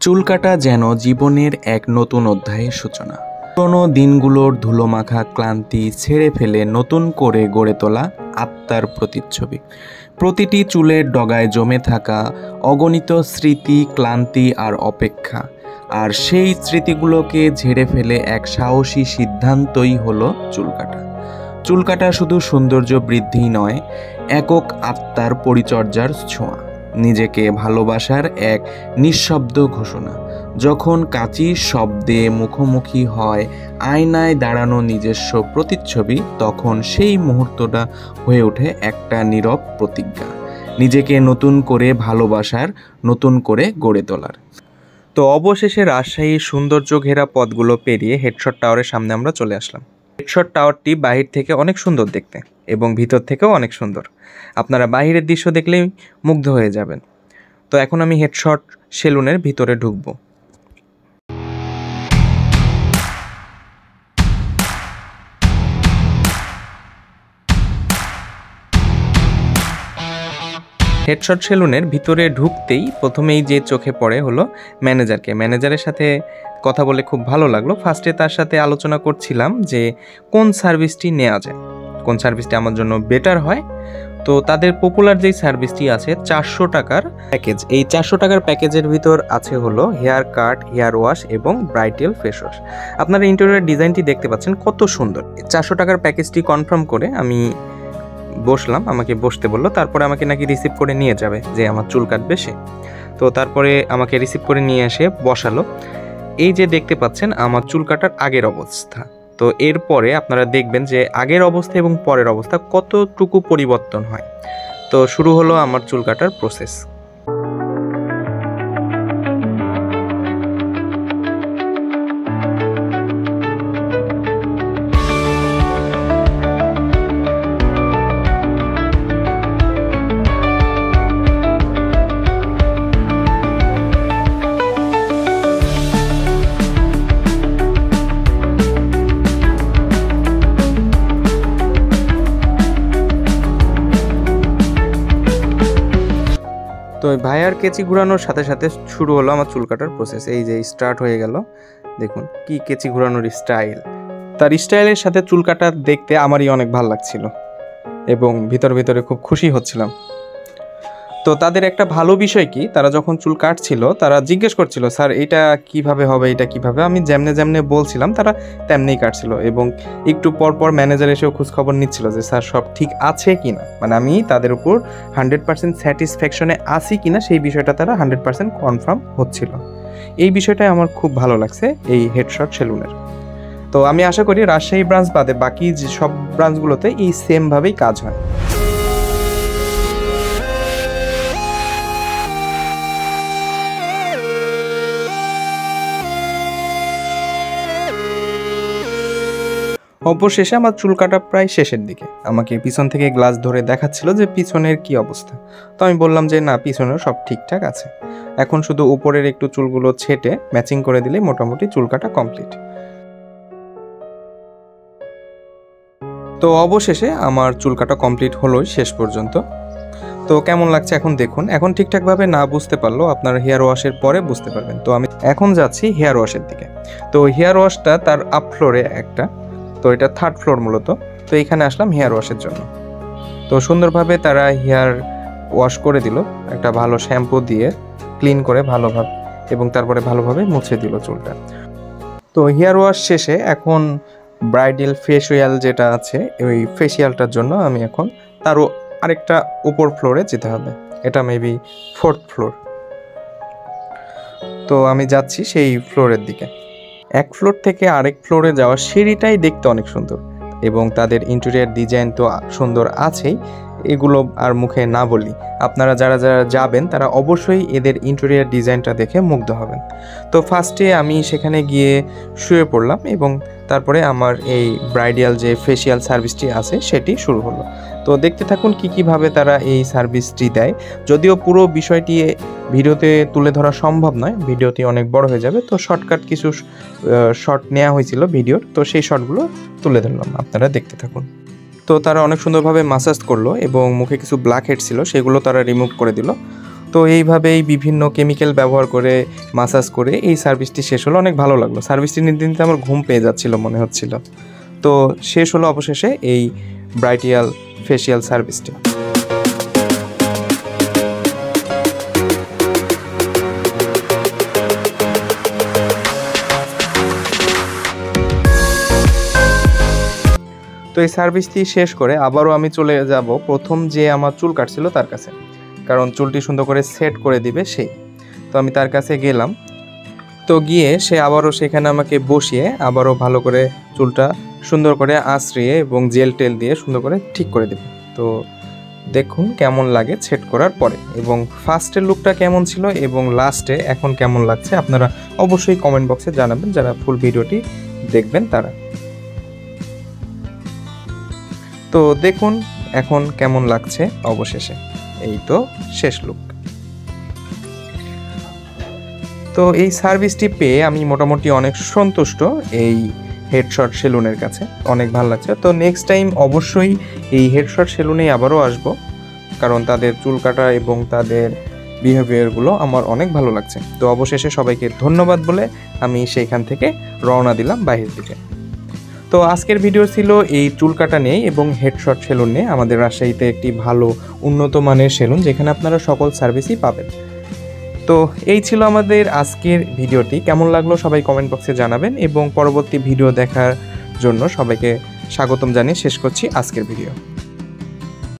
চুল কাটা যেন জীবনের এক নতুন অধ্যায়ের সূচনা। পুরনো দিনগুলোর ধুলোমাখা ক্লান্তি ছেড়ে ফেলে নতুন করে গড়ে তোলা আত্মার প্রতিচ্ছবি। প্রতিটি চুলের ডগায় জমে থাকা অগণিত স্মৃতি, ক্লান্তি আর অপেক্ষা, আর সেই স্মৃতিগুলোকে ঝেড়ে ফেলে এক সাহসী সিদ্ধান্তই হলো চুল কাটা। চুল কাটা শুধু সৌন্দর্য বৃদ্ধি নয়, একক আত্মার পরিচর্যার ছোঁয়া, নিজেকে ভালোবাসার এক নিঃশব্দ ঘোষণা। যখন কাঁচির শব্দে মুখোমুখি হয় আয়নায় দাঁড়ানো নিজস্ব প্রতিচ্ছবি, তখন সেই মুহূর্তটা হয়ে ওঠে একটা নীরব প্রতিজ্ঞা, নিজেকে নতুন করে ভালোবাসার, নতুন করে গড়ে তোলার। তো অবশেষে রাজশাহীর সৌন্দর্য ঘেরা পথগুলো পেরিয়ে হেডশট টাওয়ারের সামনে আমরা চলে আসলাম। হেডশট টাওয়ারটি বাহির থেকে অনেক সুন্দর দেখতে এবং ভিতর থেকেও অনেক সুন্দর। আপনারা বাহিরের দৃশ্য দেখলেই মুগ্ধ হয়ে যাবেন। তো এখন আমি হেডশট সেলুনের ভিতরে ঢুকবো। হেডশট সেলুনের ভিতরে ঢুকতেই প্রথমেই যে চোখে পড়ে হলো ম্যানেজারকে। ম্যানেজারের সাথে কথা বলে খুব ভালো লাগলো। ফার্স্টে তার সাথে আলোচনা করছিলাম যে কোন সার্ভিসটি নেওয়া যায়, কোন সার্ভিসটি আমার জন্য বেটার হয়। তো তাদের পপুলার যেই সার্ভিসটি আছে 400 টাকার প্যাকেজ, এই 400 টাকার প্যাকেজের ভিতর আছে হলো হেয়ার কাট, হেয়ার ওয়াশ এবং ব্রাইডাল ফেস ওয়াশ। আপনারা ইন্টেরিয়র ডিজাইনটি দেখতে পাচ্ছেন কত সুন্দর। 400 টাকার প্যাকেজটি কনফার্ম করে আমি বসলাম, আমাকে বসতে বললো। তারপরে আমাকে নাকি রিসিভ করে নিয়ে যাবে, যে আমার চুল কাটবে সে। তো তারপরে আমাকে রিসিভ করে নিয়ে এসে বসালো। এই যে দেখতে পাচ্ছেন আমার চুল কাটার আগের অবস্থা। তো এরপরে আপনারা দেখবেন যে আগের অবস্থা এবং পরের অবস্থা কতটুকু পরিবর্তন হয়। তো শুরু হলো আমার চুল কাটার প্রসেস। তো ভাইয়ার কেচি ঘুরানোর সাথে সাথে শুরু হলো আমার চুল কাটার প্রসেস। এই যে স্টার্ট হয়ে গেল, দেখুন কি কেচি ঘুরানোর স্টাইল। তার স্টাইলের সাথে চুল কাটা দেখতে আমারই অনেক ভালো লাগছিল এবং ভিতরে খুব খুশি হচ্ছিলাম। তো তাদের একটা ভালো বিষয় কি, তারা যখন চুল কাটছিল তারা জিজ্ঞেস করছিল, স্যার এটা কিভাবে হবে, এটা কিভাবে। আমি যেমনে বলছিলাম তারা তেমনিই কাটছিল এবং একটু পর ম্যানেজার এসেও খোঁজখবর নিচ্ছিল যে স্যার সব ঠিক আছে কিনা, মানে আমি তাদের উপর 100% স্যাটিসফ্যাকশনে আছি কিনা সেই বিষয়টা তারা 100% কনফার্ম হচ্ছিল। এই বিষয়টাই আমার খুব ভালো লাগছে এই হেডশট সেলুনের। তো আমি আশা করি রাজশাহী ব্রাঞ্চ বাদে বাকি যে সব ব্রাঞ্চগুলোতে এই সেমভাবেই কাজ হয়। অবশেষে আমার চুল কাটা প্রায় শেষের দিকে। আমাকে পিছন থেকে গ্লাস ধরে দেখাচ্ছিল যে পিছনের কি অবস্থা। তো আমি বললাম যে না, পিছনেও সব ঠিকঠাক আছে, এখন শুধু উপরের একটু চুলগুলো ছেটে ম্যাচিং করে দিলে মোটামুটি চুল কাটা কমপ্লিট। তো অবশেষে আমার চুল কাটা কমপ্লিট হলোই শেষ পর্যন্ত। তো কেমন লাগছে এখন দেখুন। এখন ঠিকঠাকভাবে না বুঝতে পারলেও আপনার হেয়ার ওয়াশের পরে বুঝতে পারবেন। তো আমি এখন যাচ্ছি হেয়ার ওয়াশের দিকে। তো হেয়ার ওয়াশটা তার আপ ফ্লোরে একটা, তো এটা 3rd ফ্লোর মূলত। তো এখানে আসলাম হেয়ার ওয়াশের জন্য। তো সুন্দরভাবে তারা হেয়ার ওয়াশ করে দিল একটা ভালো শ্যাম্পু দিয়ে, ক্লিন করে ভালোভাবে, এবং তারপরে ভালোভাবে মুছে দিল চুলটা। তো হেয়ার ওয়াশ শেষে এখন ব্রাইডাল ফেসিয়াল যেটা আছে, ওই ফেসিয়ালটার জন্য আমি এখন তারও আরেকটা উপর ফ্লোরে যেতে হবে। এটা মেবি 4th ফ্লোর। তো আমি যাচ্ছি সেই ফ্লোরের দিকে। এক ফ্লোর থেকে আরেক ফ্লোরে যাওয়ার সিঁড়িটাই দেখতে অনেক সুন্দর এবং তাদের ইন্টেরিয়র ডিজাইন তো সুন্দর আছেই, এগুলো আর মুখে না বলি। আপনারা যারা যাবেন তারা অবশ্যই এদের ইন্টেরিয়র ডিজাইনটা দেখে মুগ্ধ হবেন। তো ফার্স্টে আমি সেখানে গিয়ে শুয়ে পড়লাম এবং তারপরে আমার এই ব্রাইডাল যে ফেসিয়াল সার্ভিসটি আছে সেটি শুরু হলো। তো দেখতে থাকুন কীভাবে তারা এই সার্ভিসটি দেয়। যদিও পুরো বিষয়টি ভিডিওতে তুলে ধরা সম্ভব নয়, ভিডিওটি অনেক বড় হয়ে যাবে। তো শর্টকাট কিছু শর্ট নেওয়া হয়েছিল ভিডিওর, তো সেই শর্টগুলো তুলে ধরলাম, আপনারা দেখতে থাকুন। তো তারা অনেক সুন্দরভাবে মাসাজ করলো এবং মুখে কিছু ব্ল্যাক হেড ছিল সেগুলো তারা রিমুভ করে দিল। তো এইভাবেই বিভিন্ন কেমিক্যাল ব্যবহার করে মাসাজ করে এই সার্ভিসটি শেষ হলো। অনেক ভালো লাগলো। সার্ভিসটি নিতে নিতে আমার ঘুম পেয়ে যাচ্ছিল মনে হচ্ছিল। তো শেষ হলো অবশেষে এই ব্রাইটিয়াল ফেসিয়াল সার্ভিসটি। তো এই সার্ভিসটি শেষ করে আবারও আমি চলে যাব প্রথম যে আমার চুল কাটছিল তার কাছে, কারণ চুলটি সুন্দর করে সেট করে দিবে সেই। তো আমি তার কাছে গেলাম। তো গিয়ে সে আবারও সেখানে আমাকে বসিয়ে আবারও ভালো করে চুলটা সুন্দর করে আঁচড়িয়ে এবং জেল টেল দিয়ে সুন্দর করে ঠিক করে দেবে। তো দেখুন কেমন লাগে সেট করার পরে, এবং ফার্স্টের লুকটা কেমন ছিল এবং লাস্টে এখন কেমন লাগছে আপনারা অবশ্যই কমেন্ট বক্সে জানাবেন, যারা ফুল ভিডিওটি দেখবেন তারা। তো দেখুন এখন কেমন লাগছে অবশেষে। এই তো শেষ লুক। তো এই সার্ভিসটি পেয়ে আমি মোটামুটি অনেক সন্তুষ্ট এই হেডশট সেলুনের কাছে, অনেক ভালো লাগছে। তো নেক্সট টাইম অবশ্যই এই হেডশট সেলুনেই আবারও আসব, কারণ তাদের চুল কাটা এবং তাদের বিহেভিয়ারগুলো আমার অনেক ভালো লাগছে। তো অবশেষে সবাইকে ধন্যবাদ বলে আমি সেইখান থেকে রওনা দিলাম বাইরের দিকে। তো আজকের ভিডিও ছিল এই চুল কাটা নিয়ে এবং হেডশট সেলুন নিয়ে। আমাদের রাজশাহীতে একটি ভালো উন্নত মানের সেলুন, যেখানে আপনারা সকল সার্ভিসই পাবেন। তো এই ছিল আমাদের আজকের ভিডিওটি। কেমন লাগলো সবাই কমেন্ট বক্সে জানাবেন, এবং পরবর্তী ভিডিও দেখার জন্য সবাইকে স্বাগতম জানিয়ে শেষ করছি আজকের ভিডিও।